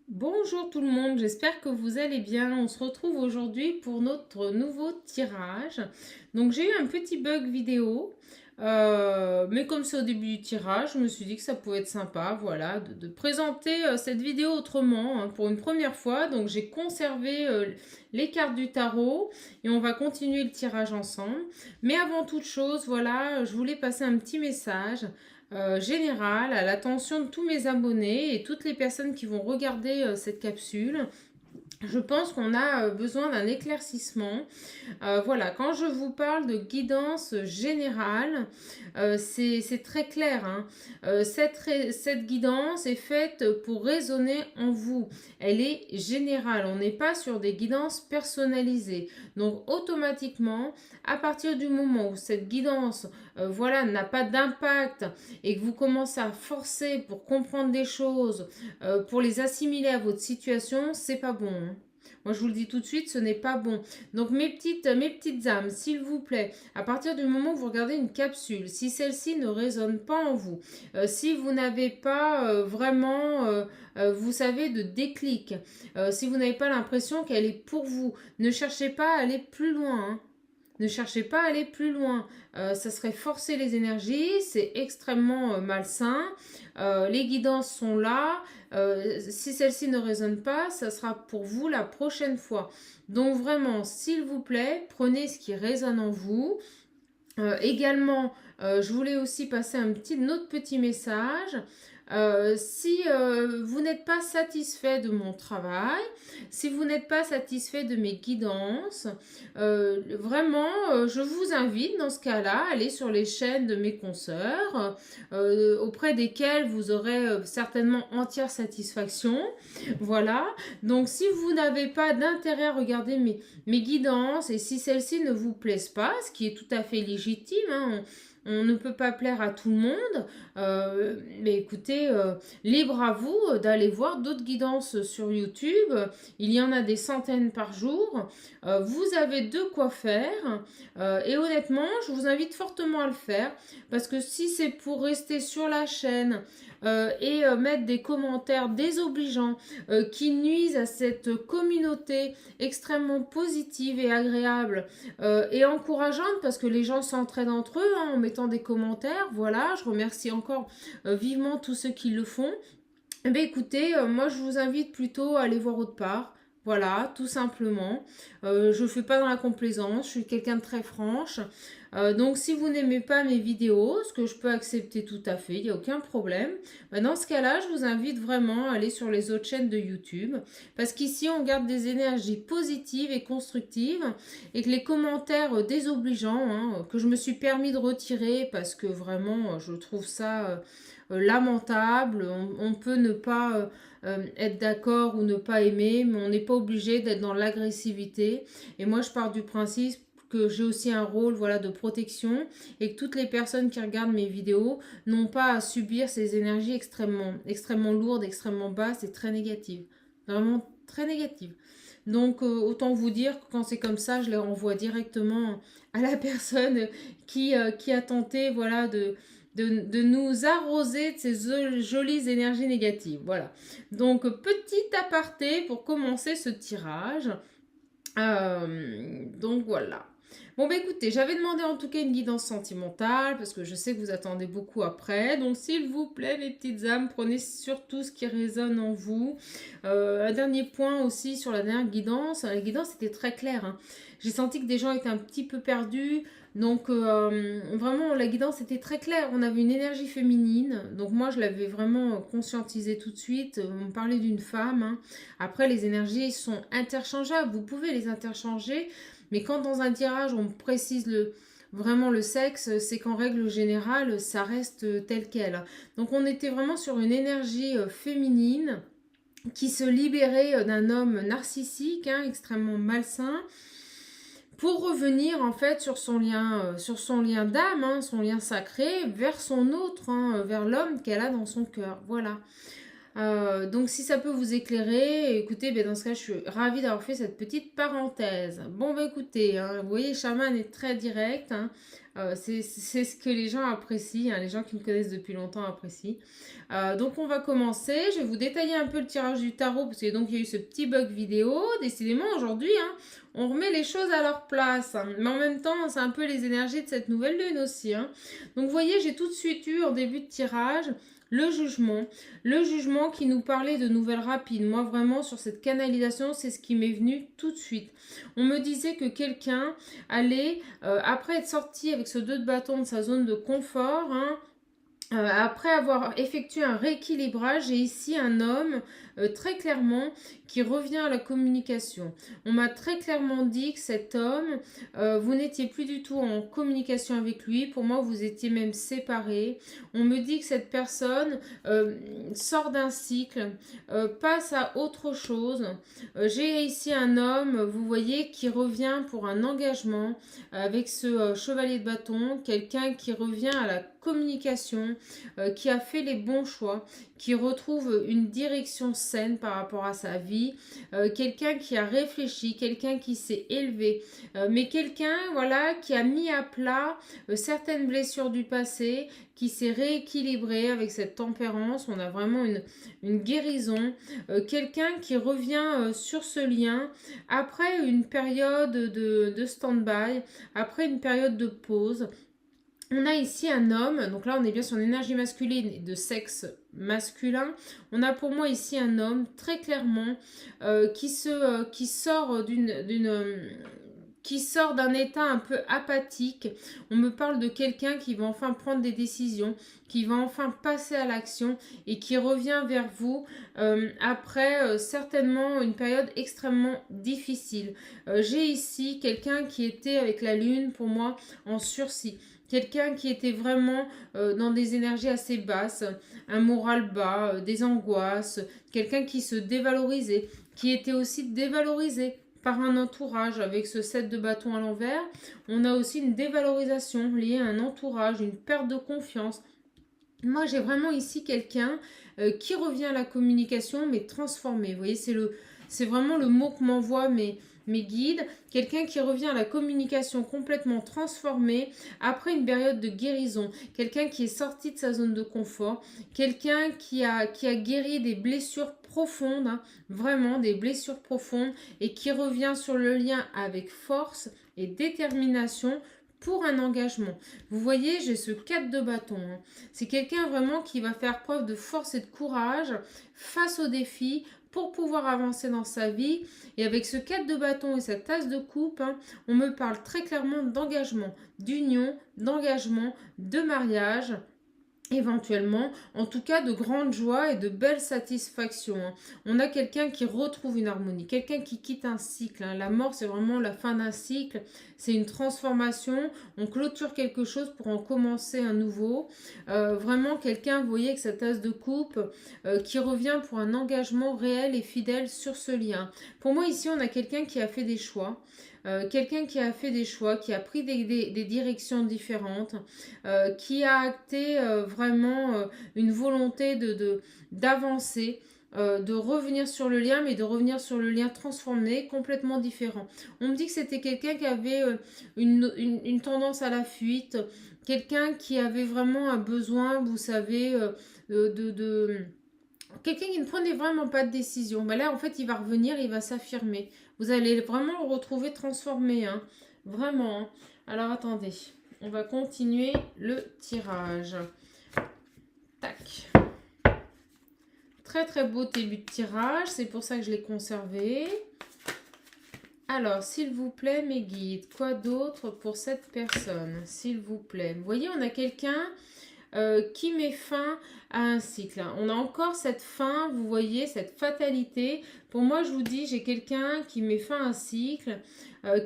Bonjour tout le monde, j'espère que vous allez bien. On se retrouve aujourd'hui pour notre nouveau tirage. Donc j'ai eu un petit bug vidéo, mais comme c'est au début du tirage, je me suis dit que ça pouvait être sympa, voilà, de présenter cette vidéo autrement, hein, pour une première fois. Donc j'ai conservé les cartes du tarot et on va continuer le tirage ensemble. Mais avant toute chose, voilà, je voulais passer un petit message générale à l'attention de tous mes abonnés et toutes les personnes qui vont regarder cette capsule. Je pense qu'on a besoin d'un éclaircissement. Voilà, quand je vous parle de guidance générale, c'est très clair, hein. Cette guidance est faite pour résonner en vous. Elle est générale. On n'est pas sur des guidances personnalisées. Donc automatiquement, à partir du moment où cette guidance voilà, n'a pas d'impact et que vous commencez à forcer pour comprendre des choses, pour les assimiler à votre situation, c'est pas bon, hein. Moi, je vous le dis tout de suite, ce n'est pas bon. Donc, mes petites âmes, s'il vous plaît, à partir du moment où vous regardez une capsule, si celle-ci ne résonne pas en vous, si vous n'avez pas vraiment, vous savez, de déclic, si vous n'avez pas l'impression qu'elle est pour vous, ne cherchez pas à aller plus loin, hein. Ne cherchez pas à aller plus loin. Ça serait forcer les énergies, c'est extrêmement malsain. Les guidances sont là. Si celle-ci ne résonne pas, ça sera pour vous la prochaine fois. Donc vraiment, s'il vous plaît, prenez ce qui résonne en vous. Également, je voulais aussi passer autre petit message. Si vous n'êtes pas satisfait de mon travail, si vous n'êtes pas satisfait de mes guidances, vraiment, je vous invite dans ce cas-là à aller sur les chaînes de mes consoeurs, auprès desquelles vous aurez certainement entière satisfaction. Voilà. Donc, si vous n'avez pas d'intérêt à regarder mes guidances et si celles-ci ne vous plaisent pas, ce qui est tout à fait légitime, hein, on ne peut pas plaire à tout le monde. Mais écoutez, libre à vous d'aller voir d'autres guidances sur YouTube. Il y en a des centaines par jour. Vous avez de quoi faire. Et honnêtement, je vous invite fortement à le faire. Parce que si c'est pour rester sur la chaîne et mettre des commentaires désobligeants qui nuisent à cette communauté extrêmement positive et agréable et encourageante, parce que les gens s'entraident entre eux, hein, en mettant des commentaires. Voilà, je remercie encore vivement tous ceux qui le font. Eh bien, écoutez, moi je vous invite plutôt à aller voir autre part. Voilà, tout simplement. Je ne fais pas dans la complaisance, je suis quelqu'un de très franche. Donc si vous n'aimez pas mes vidéos, ce que je peux accepter tout à fait, il n'y a aucun problème. Dans ce cas-là, je vous invite vraiment à aller sur les autres chaînes de YouTube. Parce qu'ici, on garde des énergies positives et constructives. Et que les commentaires désobligeants, hein, que je me suis permis de retirer parce que vraiment, je trouve ça lamentable. On peut ne pas être d'accord ou ne pas aimer, mais on n'est pas obligé d'être dans l'agressivité. Et moi, je pars du principe que j'ai aussi un rôle, voilà, de protection et que toutes les personnes qui regardent mes vidéos n'ont pas à subir ces énergies extrêmement lourdes, extrêmement basses et très négatives. Vraiment très négatives. Donc autant vous dire que quand c'est comme ça, je les renvoie directement à la personne qui a tenté, voilà, de nous arroser de ces jolies énergies négatives. Voilà. Donc petit aparté pour commencer ce tirage. Donc voilà. Bon bah écoutez, j'avais demandé en tout cas une guidance sentimentale parce que je sais que vous attendez beaucoup après. Donc s'il vous plaît les petites âmes, prenez surtout ce qui résonne en vous. Un dernier point aussi sur la dernière guidance. La guidance était très claire, hein. J'ai senti que des gens étaient un petit peu perdus. Donc vraiment la guidance était très claire. On avait une énergie féminine. Donc moi je l'avais vraiment conscientisé tout de suite. On me parlait d'une femme, hein. Après les énergies sont interchangeables. Vous pouvez les interchanger. Mais quand dans un tirage on précise vraiment le sexe, c'est qu'en règle générale ça reste tel quel. Donc on était vraiment sur une énergie féminine qui se libérait d'un homme narcissique, hein, extrêmement malsain, pour revenir en fait sur son lien d'âme, hein, son lien sacré, vers son autre, hein, vers l'homme qu'elle a dans son cœur. Voilà. Donc si ça peut vous éclairer, écoutez, ben dans ce cas, je suis ravie d'avoir fait cette petite parenthèse. Bon, ben écoutez, hein, vous voyez, Chaman est très direct, hein. C'est ce que les gens apprécient, hein, les gens qui me connaissent depuis longtemps apprécient. Donc on va commencer, je vais vous détailler un peu le tirage du tarot, parce que donc il y a eu ce petit bug vidéo. Décidément aujourd'hui, hein, on remet les choses à leur place, hein. Mais en même temps, c'est un peu les énergies de cette nouvelle lune aussi, hein. Donc vous voyez, j'ai tout de suite eu en début de tirage le jugement qui nous parlait de nouvelles rapides. Moi vraiment sur cette canalisation, c'est ce qui m'est venu tout de suite. On me disait que quelqu'un allait, après être sorti avec ce 2 de bâton de sa zone de confort, hein, après avoir effectué un rééquilibrage, j'ai ici un homme très clairement qui revient à la communication. On m'a très clairement dit que cet homme, vous n'étiez plus du tout en communication avec lui. Pour moi, vous étiez même séparés. On me dit que cette personne sort d'un cycle, passe à autre chose. J'ai ici un homme, vous voyez, qui revient pour un engagement avec ce chevalier de bâton, quelqu'un qui revient à la communication, qui a fait les bons choix, qui retrouve une direction saine par rapport à sa vie, quelqu'un qui a réfléchi, quelqu'un qui s'est élevé, mais quelqu'un voilà qui a mis à plat certaines blessures du passé, qui s'est rééquilibré avec cette tempérance. On a vraiment une guérison, quelqu'un qui revient sur ce lien après une période de stand-by, après une période de pause. On a ici un homme, donc là on est bien sur une énergie masculine et de sexe masculin. On a pour moi ici un homme très clairement qui sort qui sort d'un état un peu apathique. On me parle de quelqu'un qui va enfin prendre des décisions, qui va enfin passer à l'action et qui revient vers vous après certainement une période extrêmement difficile. J'ai ici quelqu'un qui était avec la lune pour moi en sursis. Quelqu'un qui était vraiment dans des énergies assez basses, un moral bas, des angoisses, quelqu'un qui se dévalorisait, qui était aussi dévalorisé par un entourage avec ce 7 de bâton à l'envers. On a aussi une dévalorisation liée à un entourage, une perte de confiance. Moi, j'ai vraiment ici quelqu'un qui revient à la communication, mais transformé. Vous voyez, c'est vraiment le mot que m'envoient mes guides. Quelqu'un qui revient à la communication complètement transformée après une période de guérison. Quelqu'un qui est sorti de sa zone de confort. Quelqu'un qui a guéri des blessures profondes, hein, vraiment des blessures profondes, et qui revient sur le lien avec force et détermination pour un engagement. Vous voyez, j'ai ce 4 de bâton, hein. C'est quelqu'un vraiment qui va faire preuve de force et de courage face aux défis pour pouvoir avancer dans sa vie. Et avec ce 4 de bâton et cette tasse de coupe, hein, on me parle très clairement d'engagement, d'union, d'engagement, de mariage, éventuellement, en tout cas de grande joie et de belle satisfaction, hein. On a quelqu'un qui retrouve une harmonie, quelqu'un qui quitte un cycle, hein. La mort, c'est vraiment la fin d'un cycle, c'est une transformation, on clôture quelque chose pour en commencer un nouveau. Vraiment quelqu'un, vous voyez, avec cette tasse de coupe, qui revient pour un engagement réel et fidèle sur ce lien. Pour moi, ici, on a quelqu'un qui a fait des choix. Quelqu'un qui a fait des choix, qui a pris des directions différentes, qui a acté vraiment une volonté d'avancer, de revenir sur le lien, mais de revenir sur le lien transformé, complètement différent. On me dit que c'était quelqu'un qui avait une tendance à la fuite, quelqu'un qui avait vraiment un besoin, vous savez, quelqu'un qui ne prenait vraiment pas de décision. Mais là, en fait, il va revenir, il va s'affirmer. Vous allez vraiment le retrouver transformé, hein. Vraiment, hein. Alors, attendez. On va continuer le tirage. Tac. Très, très beau début de tirage. C'est pour ça que je l'ai conservé. Alors, s'il vous plaît, mes guides, quoi d'autre pour cette personne? S'il vous plaît. Vous voyez, on a quelqu'un qui met fin à un cycle. On a encore cette fin, vous voyez, cette fatalité. Pour moi, je vous dis, j'ai quelqu'un qui met fin à un cycle,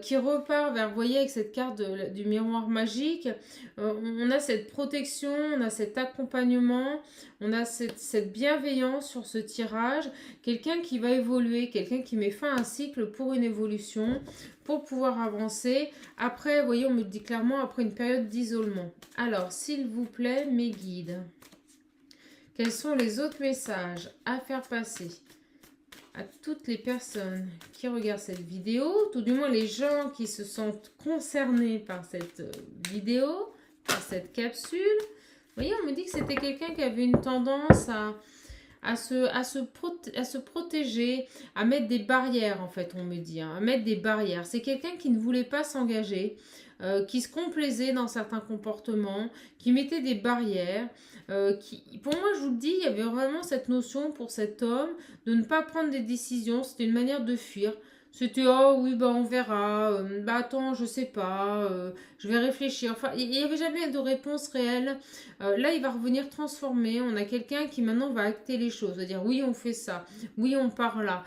qui repart vers, vous voyez, avec cette carte du miroir magique. On a cette protection, on a cet accompagnement, on a cette bienveillance sur ce tirage. Quelqu'un qui va évoluer, quelqu'un qui met fin à un cycle pour une évolution, pour pouvoir avancer. Après, vous voyez, on me dit clairement, après une période d'isolement. Alors, s'il vous plaît, mes guides, quels sont les autres messages à faire passer à toutes les personnes qui regardent cette vidéo, tout du moins les gens qui se sentent concernés par cette vidéo, par cette capsule. Vous voyez, on me dit que c'était quelqu'un qui avait une tendance à se protéger, à mettre des barrières, en fait, on me dit, hein, à mettre des barrières. C'est quelqu'un qui ne voulait pas s'engager, qui se complaisait dans certains comportements, qui mettait des barrières. Pour moi, je vous le dis, il y avait vraiment cette notion pour cet homme de ne pas prendre des décisions. C'était une manière de fuir. C'était, oh oui, bah on verra, bah attends, je sais pas, je vais réfléchir. Enfin, il n'y avait jamais de réponse réelle. Là, il va revenir transformé. On a quelqu'un qui maintenant va acter les choses, va dire oui, on fait ça, oui, on part là.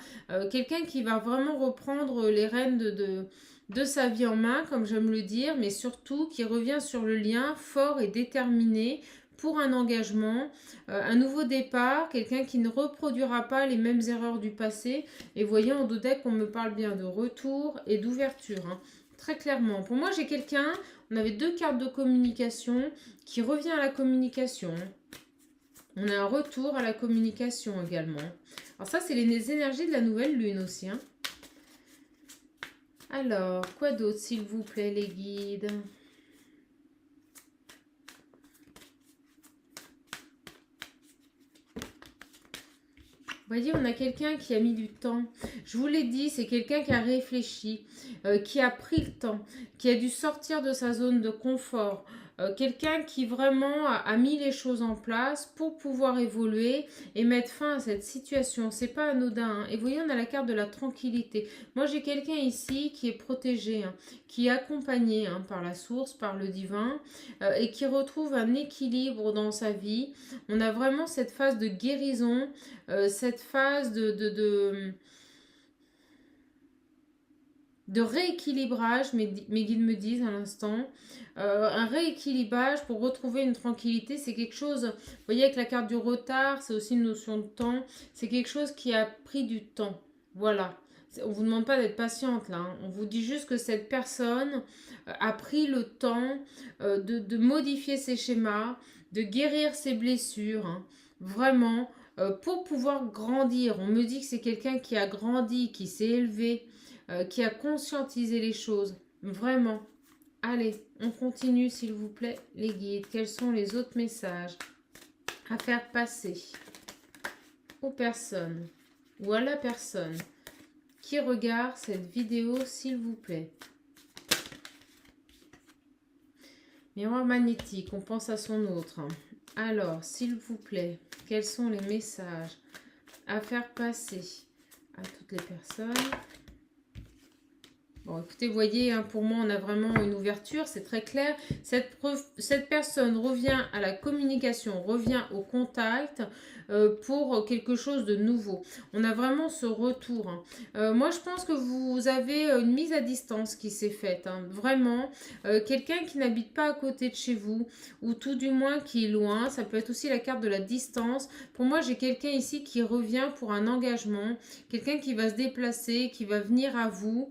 Quelqu'un qui va vraiment reprendre les rênes de sa vie en main, comme j'aime le dire, mais surtout qui revient sur le lien fort et déterminé pour un engagement, un nouveau départ, quelqu'un qui ne reproduira pas les mêmes erreurs du passé. Et voyez, en deck, on me parle bien de retour et d'ouverture, hein, très clairement. Pour moi, j'ai quelqu'un, on avait 2 cartes de communication, qui revient à la communication. On a un retour à la communication également. Alors ça, c'est les énergies de la nouvelle lune aussi, hein. Alors, quoi d'autre, s'il vous plaît, les guides? Vous voyez, on a quelqu'un qui a mis du temps. Je vous l'ai dit, c'est quelqu'un qui a réfléchi, qui a pris le temps, qui a dû sortir de sa zone de confort. Quelqu'un qui vraiment a mis les choses en place pour pouvoir évoluer et mettre fin à cette situation. C'est pas anodin, hein. Et vous voyez, on a la carte de la tranquillité. Moi, j'ai quelqu'un ici qui est protégé, hein, qui est accompagné, hein, par la source, par le divin, et qui retrouve un équilibre dans sa vie. On a vraiment cette phase de guérison, cette phase de rééquilibrage, mes guides me disent à l'instant. Un rééquilibrage pour retrouver une tranquillité, c'est quelque chose, vous voyez, avec la carte du retard, c'est aussi une notion de temps, c'est quelque chose qui a pris du temps. Voilà. On ne vous demande pas d'être patiente là, hein. On vous dit juste que cette personne a pris le temps de modifier ses schémas, de guérir ses blessures, hein. Vraiment, pour pouvoir grandir. On me dit que c'est quelqu'un qui a grandi, qui s'est élevé, qui a conscientisé les choses. Vraiment. Allez, on continue s'il vous plaît, les guides. Quels sont les autres messages à faire passer aux personnes ou à la personne qui regarde cette vidéo, s'il vous plaît? Miroir magnétique, on pense à son autre. Alors, s'il vous plaît, quels sont les messages à faire passer à toutes les personnes? Bon, écoutez, vous voyez, hein, pour moi, on a vraiment une ouverture, c'est très clair. Cette personne revient à la communication, revient au contact pour quelque chose de nouveau. On a vraiment ce retour, hein. Moi, je pense que vous avez une mise à distance qui s'est faite, hein, vraiment. Quelqu'un qui n'habite pas à côté de chez vous, ou tout du moins qui est loin. Ça peut être aussi la carte de la distance. Pour moi, j'ai quelqu'un ici qui revient pour un engagement, quelqu'un qui va se déplacer, qui va venir à vous,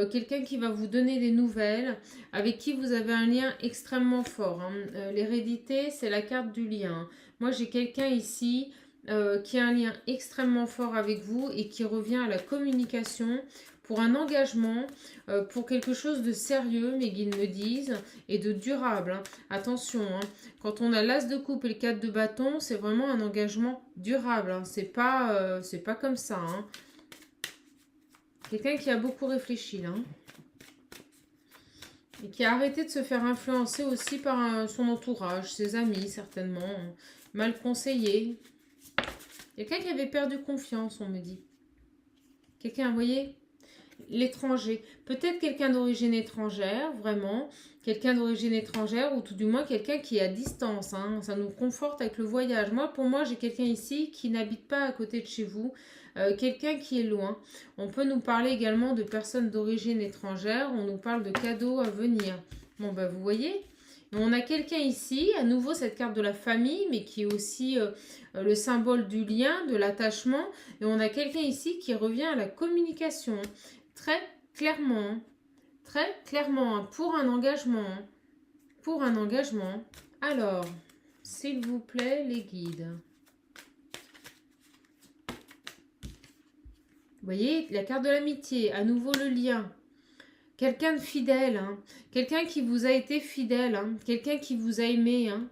quelqu'un qui va vous donner des nouvelles, avec qui vous avez un lien extrêmement fort, hein. L'hérédité, c'est la carte du lien. Moi, j'ai quelqu'un ici qui a un lien extrêmement fort avec vous et qui revient à la communication pour un engagement, pour quelque chose de sérieux, mes guides me disent, et de durable, hein. Attention, hein, quand on a l'as de coupe et le 4 de bâton, c'est vraiment un engagement durable, hein. C'est pas comme ça, hein. Quelqu'un qui a beaucoup réfléchi là, hein, et qui a arrêté de se faire influencer aussi par son entourage, ses amis certainement, hein, mal conseillé. Quelqu'un qui avait perdu confiance, on me dit. Quelqu'un, vous voyez, l'étranger. Peut-être quelqu'un d'origine étrangère, vraiment. Quelqu'un d'origine étrangère ou tout du moins quelqu'un qui est à distance, hein. Ça nous conforte avec le voyage. Pour moi, j'ai quelqu'un ici qui n'habite pas à côté de chez vous. Quelqu'un qui est loin. On peut nous parler également de personnes d'origine étrangère. On nous parle de cadeaux à venir. Bon, bah, vous voyez. On a quelqu'un ici, à nouveau cette carte de la famille, mais qui est aussi le symbole du lien, de l'attachement. Et on a quelqu'un ici qui revient à la communication. Très clairement, pour un engagement. Pour un engagement. Alors, s'il vous plaît, les guides. voyez, la carte de l'amitié, à nouveau le lien. Quelqu'un de fidèle, hein. Quelqu'un qui vous a été fidèle, hein. Quelqu'un qui vous a aimé, hein.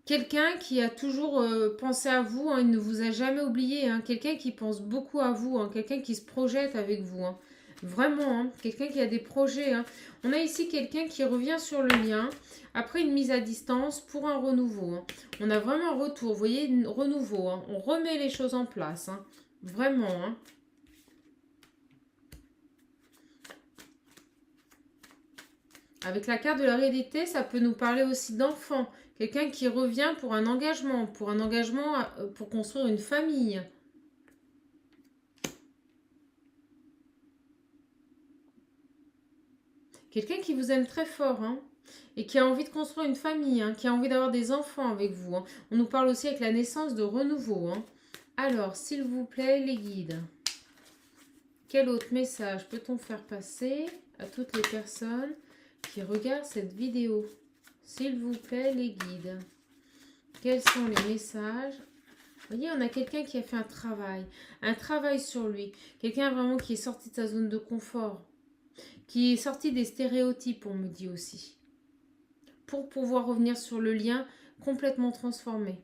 Quelqu'un qui a toujours pensé à vous, hein. Il ne vous a jamais oublié, hein. Quelqu'un qui pense beaucoup à vous, hein. Quelqu'un qui se projette avec vous, hein. Vraiment, hein. Quelqu'un qui a des projets, hein. On a ici quelqu'un qui revient sur le lien après une mise à distance pour un renouveau, hein. On a vraiment un retour, vous voyez, un renouveau, hein. On remet les choses en place, hein. Vraiment, hein. Avec la carte de l'hérédité, ça peut nous parler aussi d'enfants. Quelqu'un qui revient pour un engagement pour construire une famille. Quelqu'un qui vous aime très fort, hein, et qui a envie de construire une famille, hein, qui a envie d'avoir des enfants avec vous, hein. On nous parle aussi avec la naissance de renouveau, hein. Alors, s'il vous plaît, les guides. Quel autre message peut-on faire passer à toutes les personnes qui regardent cette vidéo? S'il vous plaît, les guides. Quels sont les messages? Vous voyez, on a quelqu'un qui a fait un travail sur lui. Quelqu'un vraiment qui est sorti de sa zone de confort, qui est sorti des stéréotypes, on me dit aussi, pour pouvoir revenir sur le lien complètement transformé,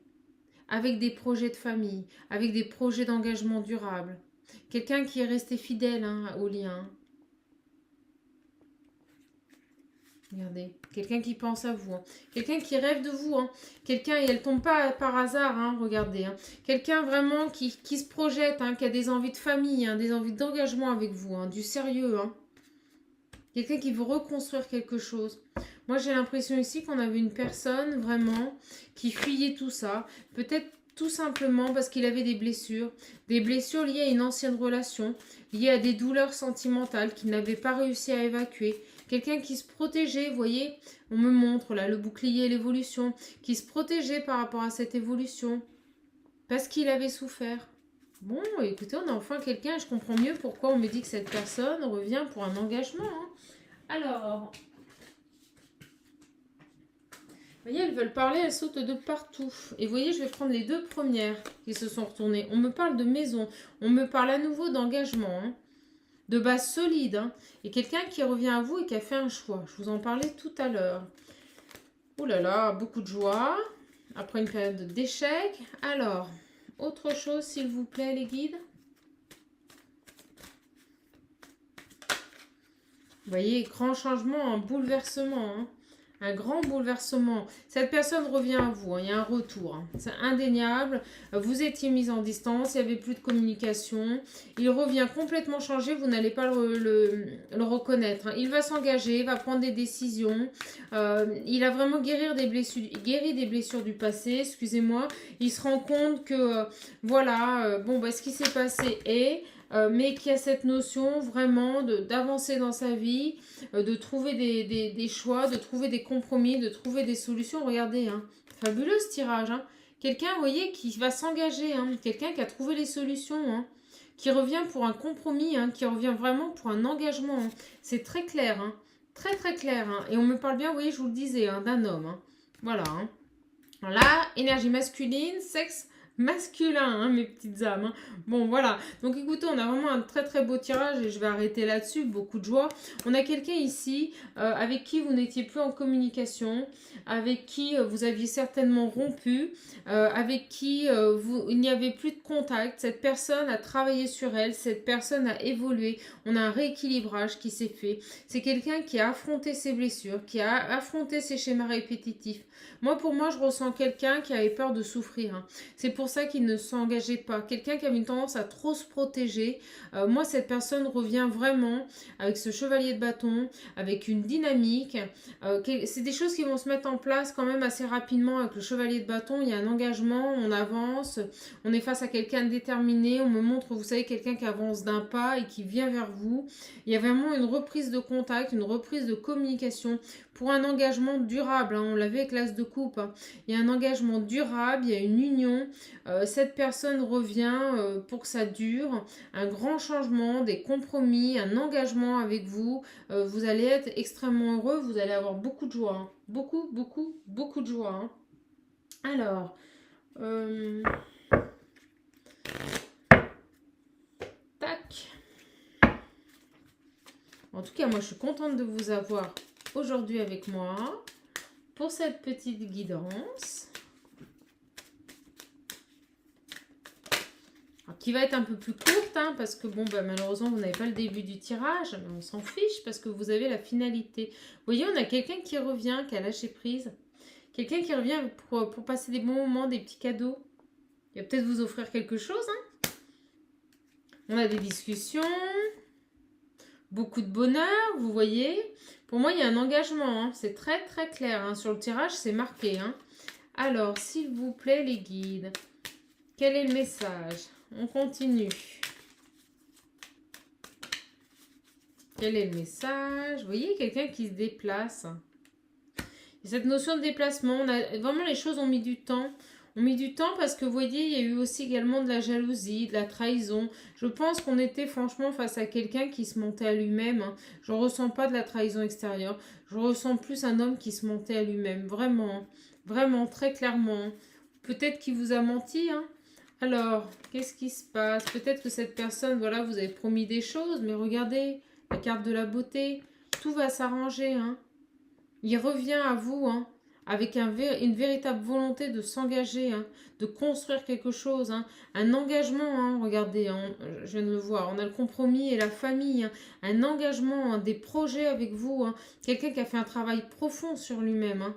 avec des projets de famille, avec des projets d'engagement durable. Quelqu'un qui est resté fidèle, hein, au lien. Regardez, quelqu'un qui pense à vous, hein. Quelqu'un qui rêve de vous, hein. Quelqu'un, et elle tombe pas par hasard, hein, regardez, hein. Quelqu'un vraiment qui se projette, hein, qui a des envies de famille, hein, des envies d'engagement avec vous, hein, du sérieux, hein. Quelqu'un qui veut reconstruire quelque chose. Moi, j'ai l'impression ici qu'on avait une personne vraiment qui fuyait tout ça. Peut-être tout simplement parce qu'il avait des blessures liées à une ancienne relation, liées à des douleurs sentimentales qu'il n'avait pas réussi à évacuer. Quelqu'un qui se protégeait, vous voyez, on me montre là le bouclier et l'évolution, qui se protégeait par rapport à cette évolution, parce qu'il avait souffert. Bon, écoutez, on a enfin quelqu'un, je comprends mieux pourquoi on me dit que cette personne revient pour un engagement, hein. Alors, vous voyez, elles veulent parler, elles sautent de partout. Et vous voyez, je vais prendre les deux premières qui se sont retournées. On me parle de maison, on me parle à nouveau d'engagement, hein, de base solide, hein, et quelqu'un qui revient à vous et qui a fait un choix. Je vous en parlais tout à l'heure. Oh là là, beaucoup de joie, après une période d'échec. Alors, autre chose, s'il vous plaît, les guides. Vous voyez, grand changement, un bouleversement, hein. Un grand bouleversement. Cette personne revient à vous, hein. Il y a un retour, hein. C'est indéniable. Vous étiez mis en distance, il n'y avait plus de communication. Il revient complètement changé, vous n'allez pas le reconnaître, hein. Il va s'engager, il va prendre des décisions. Il a vraiment guéri des blessures du passé, excusez-moi. Il se rend compte que, voilà, bon, bah, ce qui s'est passé est... mais qui a cette notion vraiment d'avancer dans sa vie, de trouver des choix, de trouver des compromis, de trouver des solutions. Regardez, hein, fabuleux ce tirage, hein. Quelqu'un, vous voyez, qui va s'engager, hein, quelqu'un qui a trouvé les solutions, hein, qui revient pour un compromis, hein, qui revient vraiment pour un engagement, hein. C'est très clair, hein, très très clair, hein. Et on me parle bien, vous voyez, je vous le disais, hein, d'un homme, hein. Voilà, hein. Là, énergie masculine, sexe masculin, hein, mes petites âmes, hein. Bon, voilà. Donc, écoutez, on a vraiment un très, très beau tirage et je vais arrêter là-dessus. Beaucoup de joie. On a quelqu'un ici avec qui vous n'étiez plus en communication, avec qui vous aviez certainement rompu, avec qui il n'y avait plus de contact. Cette personne a travaillé sur elle. Cette personne a évolué. On a un rééquilibrage qui s'est fait. C'est quelqu'un qui a affronté ses blessures, qui a affronté ses schémas répétitifs. Moi, pour moi, je ressens quelqu'un qui avait peur de souffrir, hein. C'est pour ça qu'il ne s'engageait pas. Quelqu'un qui avait une tendance à trop se protéger. Moi, cette personne revient vraiment avec ce chevalier de bâton, avec une dynamique. C'est des choses qui vont se mettre en place quand même assez rapidement avec le chevalier de bâton. Il y a un engagement, on avance, on est face à quelqu'un de déterminé. On me montre, vous savez, quelqu'un qui avance d'un pas et qui vient vers vous. Il y a vraiment une reprise de contact, une reprise de communication pour un engagement durable, hein. On l'a vu avec l'as de coupe, hein. Il y a un engagement durable, il y a une union. Cette personne revient pour que ça dure. Un grand changement, des compromis, un engagement avec vous. Vous allez être extrêmement heureux, vous allez avoir beaucoup de joie, hein. Beaucoup, beaucoup, beaucoup de joie, hein. Alors... En tout cas, moi, je suis contente de vous avoir aujourd'hui avec moi pour cette petite guidance. Alors, qui va être un peu plus courte, hein, parce que bon, bah, malheureusement, vous n'avez pas le début du tirage, mais on s'en fiche parce que vous avez la finalité. Vous voyez, on a quelqu'un qui revient, qui a lâché prise. Quelqu'un qui revient pour passer des bons moments, des petits cadeaux. Il va peut-être vous offrir quelque chose. Hein. On a des discussions. Beaucoup de bonheur, vous voyez. Pour moi, il y a un engagement. Hein. C'est très, très clair. Hein. Sur le tirage, c'est marqué. Hein. Alors, s'il vous plaît, les guides. Quel est le message? On continue. Quel est le message? Vous voyez, quelqu'un qui se déplace. Et cette notion de déplacement, vraiment les choses ont mis du temps. On mis du temps parce que vous voyez, il y a eu aussi également de la jalousie, de la trahison. Je pense qu'on était franchement face à quelqu'un qui se montait à lui-même. Hein. Je ne ressens pas de la trahison extérieure. Je ressens plus un homme qui se montait à lui-même. Vraiment, vraiment, très clairement. Peut-être qu'il vous a menti. Hein. Alors, qu'est-ce qui se passe? Peut-être que cette personne, voilà, vous avez promis des choses, mais regardez, la carte de la beauté, tout va s'arranger. Hein. Il revient à vous, hein, avec une véritable volonté de s'engager, hein, de construire quelque chose, hein, un engagement, hein, regardez, hein, je viens de le voir, on a le compromis et la famille, hein, un engagement, hein, des projets avec vous, hein, quelqu'un qui a fait un travail profond sur lui-même, hein,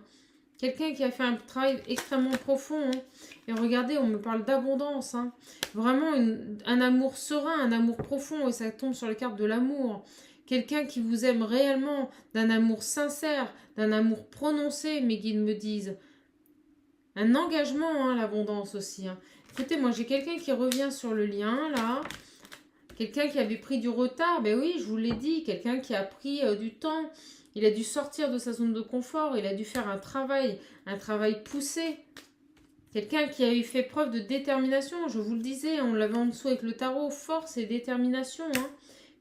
quelqu'un qui a fait un travail extrêmement profond, hein, et regardez, on me parle d'abondance, hein, vraiment un amour serein, un amour profond, et ça tombe sur les cartes de l'amour. Quelqu'un qui vous aime réellement, d'un amour sincère, d'un amour prononcé, mes guides me disent. Un engagement, hein, l'abondance aussi. Hein. Écoutez, moi j'ai quelqu'un qui revient sur le lien, là. Quelqu'un qui avait pris du retard, ben oui, je vous l'ai dit. Quelqu'un qui a pris du temps. Il a dû sortir de sa zone de confort. Il a dû faire un travail poussé. Quelqu'un qui a eu fait preuve de détermination. Je vous le disais, on l'avait en dessous avec le tarot. Force et détermination, hein.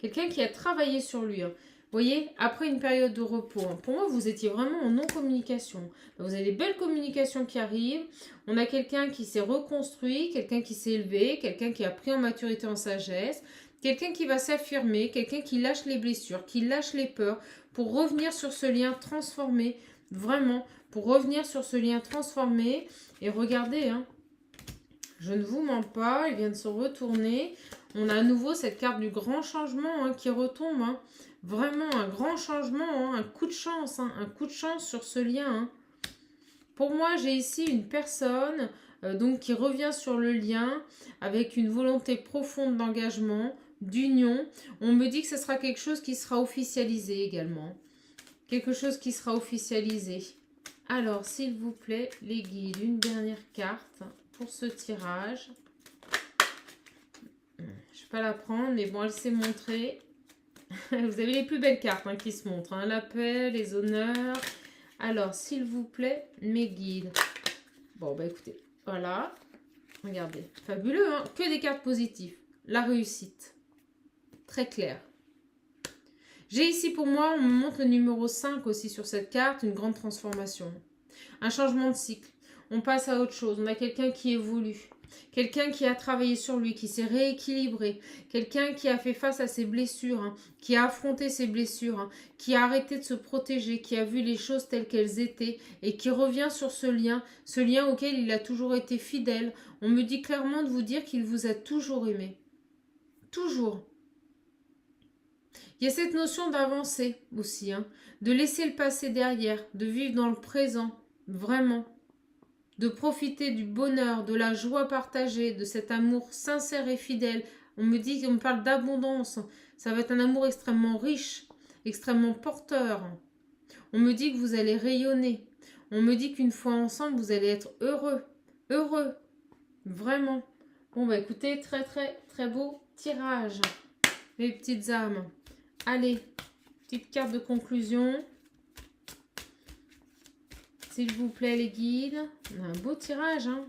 Quelqu'un qui a travaillé sur lui. Hein. Vous voyez, après une période de repos. Hein. Pour moi, vous étiez vraiment en non-communication. Vous avez des belles communications qui arrivent. On a quelqu'un qui s'est reconstruit, quelqu'un qui s'est élevé, quelqu'un qui a pris en maturité, en sagesse, quelqu'un qui va s'affirmer, quelqu'un qui lâche les blessures, qui lâche les peurs pour revenir sur ce lien transformé. Vraiment, pour revenir sur ce lien transformé. Et regardez, hein, je ne vous mens pas, il vient de se retourner. On a à nouveau cette carte du grand changement, hein, qui retombe. Hein. Vraiment un grand changement, hein, un coup de chance. Hein, un coup de chance sur ce lien. Hein. Pour moi, j'ai ici une personne donc qui revient sur le lien avec une volonté profonde d'engagement, d'union. On me dit que ce sera quelque chose qui sera officialisé également. Quelque chose qui sera officialisé. Alors, s'il vous plaît, les guides, une dernière carte pour ce tirage. Je ne vais pas la prendre, mais bon, elle s'est montrée. Vous avez les plus belles cartes, hein, qui se montrent. Hein. La paix, les honneurs. Alors, s'il vous plaît, mes guides. Bon, bah écoutez, voilà. Regardez, fabuleux, hein. Que des cartes positives. La réussite. Très clair. J'ai ici pour moi, on me montre le numéro 5 aussi sur cette carte, une grande transformation. Un changement de cycle. On passe à autre chose. On a quelqu'un qui évolue. Quelqu'un qui a travaillé sur lui, qui s'est rééquilibré. Quelqu'un qui a fait face à ses blessures, hein, qui a affronté ses blessures, hein, qui a arrêté de se protéger, qui a vu les choses telles qu'elles étaient et qui revient sur ce lien auquel il a toujours été fidèle. On me dit clairement de vous dire qu'il vous a toujours aimé. Toujours. Il y a cette notion d'avancer aussi, hein, de laisser le passé derrière, de vivre dans le présent, vraiment. De profiter du bonheur, de la joie partagée, de cet amour sincère et fidèle. On me parle d'abondance. Ça va être un amour extrêmement riche, extrêmement porteur. On me dit que vous allez rayonner. On me dit qu'une fois ensemble, vous allez être heureux. Heureux. Vraiment. Bon, bah écoutez, très très très beau tirage. Les petites âmes. Allez, petite carte de conclusion. S'il vous plaît, les guides. On a un beau tirage, hein.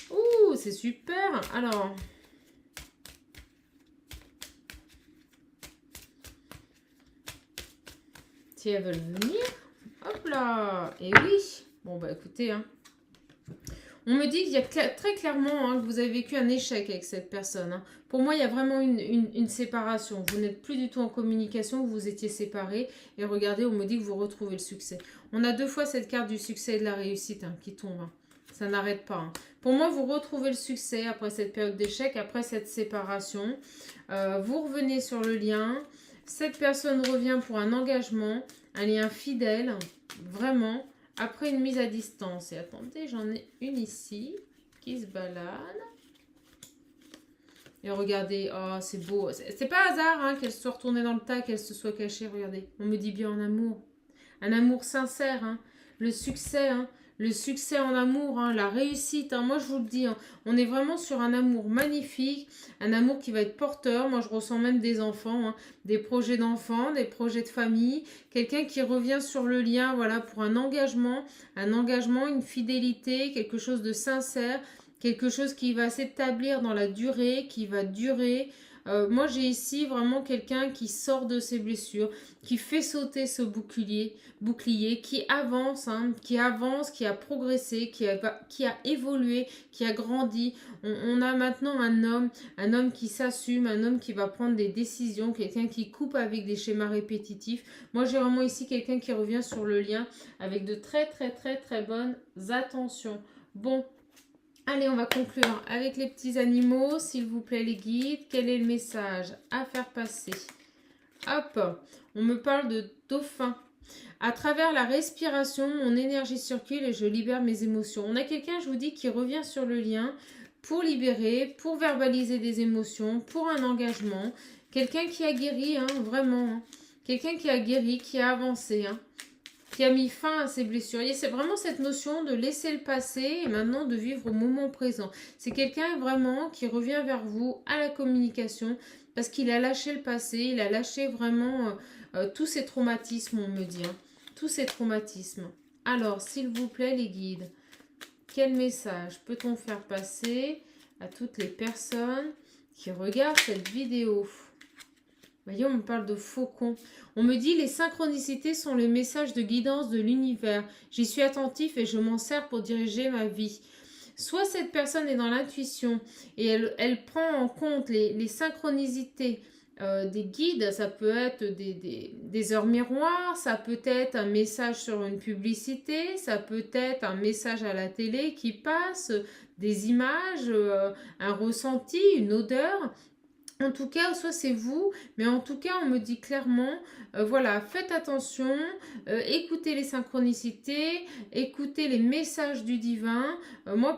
Ouh, c'est super. Alors, si elles veulent venir, hop là. Et oui. Bon, bah écoutez, hein. On me dit qu'il y a très clairement hein, que vous avez vécu un échec avec cette personne. Hein. Pour moi, il y a vraiment une séparation. Vous n'êtes plus du tout en communication, vous étiez séparés. Et regardez, on me dit que vous retrouvez le succès. On a deux fois cette carte du succès et de la réussite hein, qui tombe. Hein. Ça n'arrête pas. Hein. Pour moi, vous retrouvez le succès après cette période d'échec, après cette séparation. Vous revenez sur le lien. Cette personne revient pour un engagement, un lien fidèle, vraiment. Après une mise à distance. Et attendez, j'en ai une ici qui se balade. Et regardez, oh c'est beau. C'est pas hasard hein, qu'elle soit retournée dans le tas, qu'elle se soit cachée. Regardez, on me dit bien en amour. Un amour sincère. Hein. Le succès, hein. Le succès en amour, hein, la réussite. Hein. Moi, je vous le dis, hein, on est vraiment sur un amour magnifique, un amour qui va être porteur. Moi, je ressens même des enfants, hein, des projets d'enfants, des projets de famille. Quelqu'un qui revient sur le lien, voilà, pour un engagement, une fidélité, quelque chose de sincère, quelque chose qui va s'établir dans la durée, qui va durer. Moi, j'ai ici vraiment quelqu'un qui sort de ses blessures, qui fait sauter ce bouclier qui avance, hein, qui a progressé, qui a évolué, qui a grandi. On a maintenant un homme qui s'assume, un homme qui va prendre des décisions, quelqu'un qui coupe avec des schémas répétitifs. Moi, j'ai vraiment ici quelqu'un qui revient sur le lien avec de très bonnes attentions. Bon. Allez, on va conclure avec les petits animaux, s'il vous plaît les guides. Quel est le message à faire passer? Hop, on me parle de dauphin. À travers la respiration, mon énergie circule et je libère mes émotions. On a quelqu'un, je vous dis, qui revient sur le lien pour libérer, pour verbaliser des émotions, pour un engagement. Quelqu'un qui a guéri, hein, vraiment. Hein. Quelqu'un qui a guéri, qui a avancé, hein. Qui a mis fin à ses blessures. Et c'est vraiment cette notion de laisser le passé et maintenant de vivre au moment présent. C'est quelqu'un vraiment qui revient vers vous à la communication parce qu'il a lâché le passé, il a lâché vraiment tous ses traumatismes, on me dit. Hein. Tous ces traumatismes. Alors, s'il vous plaît, les guides, quel message peut-on faire passer à toutes les personnes qui regardent cette vidéo? Voyez, on me parle de faucon. On me dit les synchronicités sont les messages de guidance de l'univers. J'y suis attentif et je m'en sers pour diriger ma vie. Soit cette personne est dans l'intuition et elle prend en compte les synchronicités des guides. Ça peut être des heures miroirs, ça peut être un message sur une publicité, ça peut être un message à la télé qui passe, des images, un ressenti, une odeur. En tout cas, soit c'est vous, mais en tout cas, on me dit clairement, voilà, faites attention, écoutez les synchronicités, écoutez les messages du divin.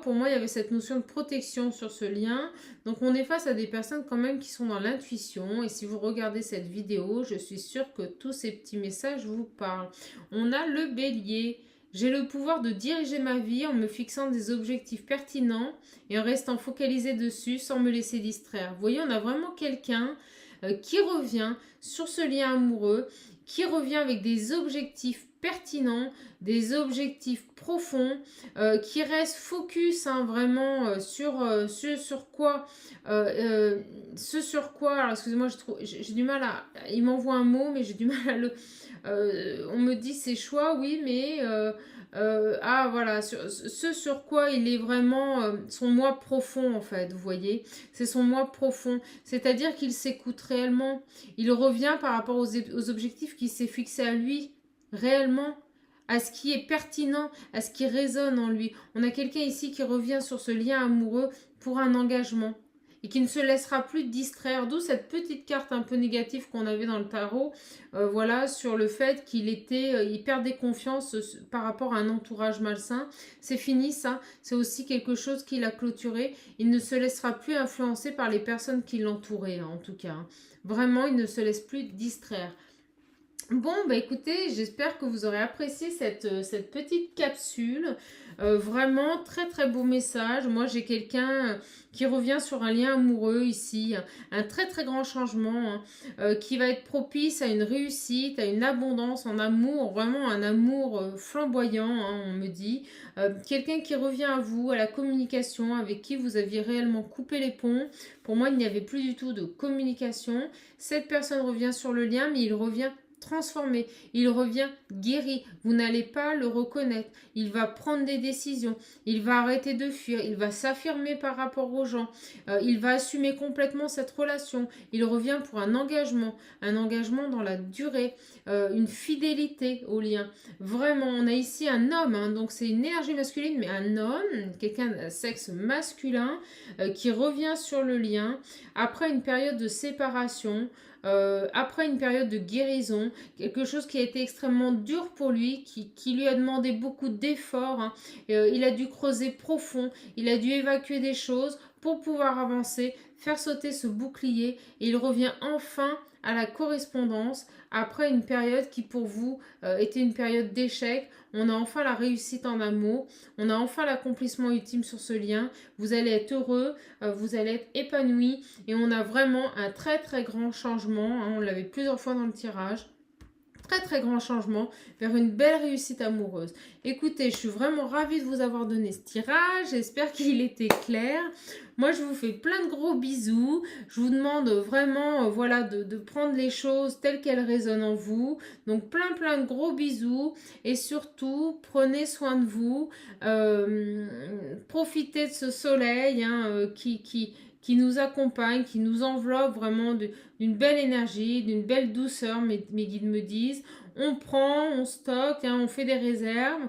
Pour moi, il y avait cette notion de protection sur ce lien. Donc, on est face à des personnes quand même qui sont dans l'intuition. Et si vous regardez cette vidéo, je suis sûre que tous ces petits messages vous parlent. On a le bélier. J'ai le pouvoir de diriger ma vie en me fixant des objectifs pertinents et en restant focalisé dessus sans me laisser distraire. Vous voyez, on a vraiment quelqu'un qui revient sur ce lien amoureux, qui revient avec des objectifs pertinents, des objectifs profonds, qui reste focus hein, vraiment sur quoi, alors excusez-moi, j'ai du mal à, il m'envoie un mot, mais j'ai du mal à le... on me dit ses choix, oui, mais voilà, ce sur quoi il est vraiment son moi profond en fait, vous voyez, c'est son moi profond, c'est-à-dire qu'il s'écoute réellement, il revient par rapport aux objectifs qu'il s'est fixés à lui, réellement, à ce qui est pertinent, à ce qui résonne en lui. On a quelqu'un ici qui revient sur ce lien amoureux pour un engagement et qui ne se laissera plus distraire, d'où cette petite carte un peu négative qu'on avait dans le tarot, voilà, sur le fait il perdait confiance par rapport à un entourage malsain. C'est fini ça, c'est aussi quelque chose qu'il a clôturé. Il ne se laissera plus influencer par les personnes qui l'entouraient, hein, en tout cas. Hein. Vraiment, il ne se laisse plus distraire. Bon, bah écoutez, j'espère que vous aurez apprécié cette petite capsule. Vraiment, très beau message. Moi, j'ai quelqu'un qui revient sur un lien amoureux ici. Un très grand changement hein, qui va être propice à une réussite, à une abondance en amour. Vraiment un amour flamboyant, hein, on me dit. Quelqu'un qui revient à vous, à la communication, avec qui vous aviez réellement coupé les ponts. Pour moi, il n'y avait plus du tout de communication. Cette personne revient sur le lien, mais il revient transformé, il revient guéri. Vous n'allez pas le reconnaître. Il va prendre des décisions, il va arrêter de fuir, il va s'affirmer par rapport aux gens, il va assumer complètement cette relation. Il revient pour un engagement dans la durée, une fidélité au lien. Vraiment, on a ici un homme, hein, donc c'est une énergie masculine, mais un homme, quelqu'un de sexe masculin, qui revient sur le lien après une période de séparation, après une période de guérison, quelque chose qui a été extrêmement dur pour lui, qui lui a demandé beaucoup d'efforts, hein. Il a dû creuser profond, il a dû évacuer des choses pour pouvoir avancer, faire sauter ce bouclier, et il revient enfin à la correspondance après une période qui pour vous était une période d'échec. On a enfin la réussite en amour, on a enfin l'accomplissement ultime sur ce lien, vous allez être heureux, vous allez être épanoui, et on a vraiment un très très grand changement, hein, on l'avait plusieurs fois dans le tirage. Très très grand changement vers une belle réussite amoureuse. Écoutez, je suis vraiment ravie de vous avoir donné ce tirage. J'espère qu'il était clair. Moi, je vous fais plein de gros bisous. Je vous demande vraiment voilà, de prendre les choses telles qu'elles résonnent en vous. Donc, plein de gros bisous. Et surtout, prenez soin de vous. Profitez de ce soleil, hein, qui nous accompagne, qui nous enveloppe vraiment d'une belle énergie, d'une belle douceur, mes guides me disent. On prend, on stocke, hein, on fait des réserves.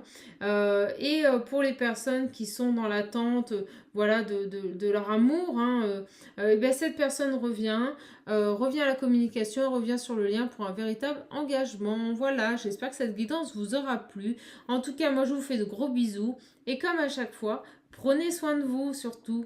Pour les personnes qui sont dans l'attente voilà, de leur amour, hein, et bien cette personne revient à la communication, revient sur le lien pour un véritable engagement. Voilà, j'espère que cette guidance vous aura plu. En tout cas, moi je vous fais de gros bisous. Et comme à chaque fois, prenez soin de vous surtout.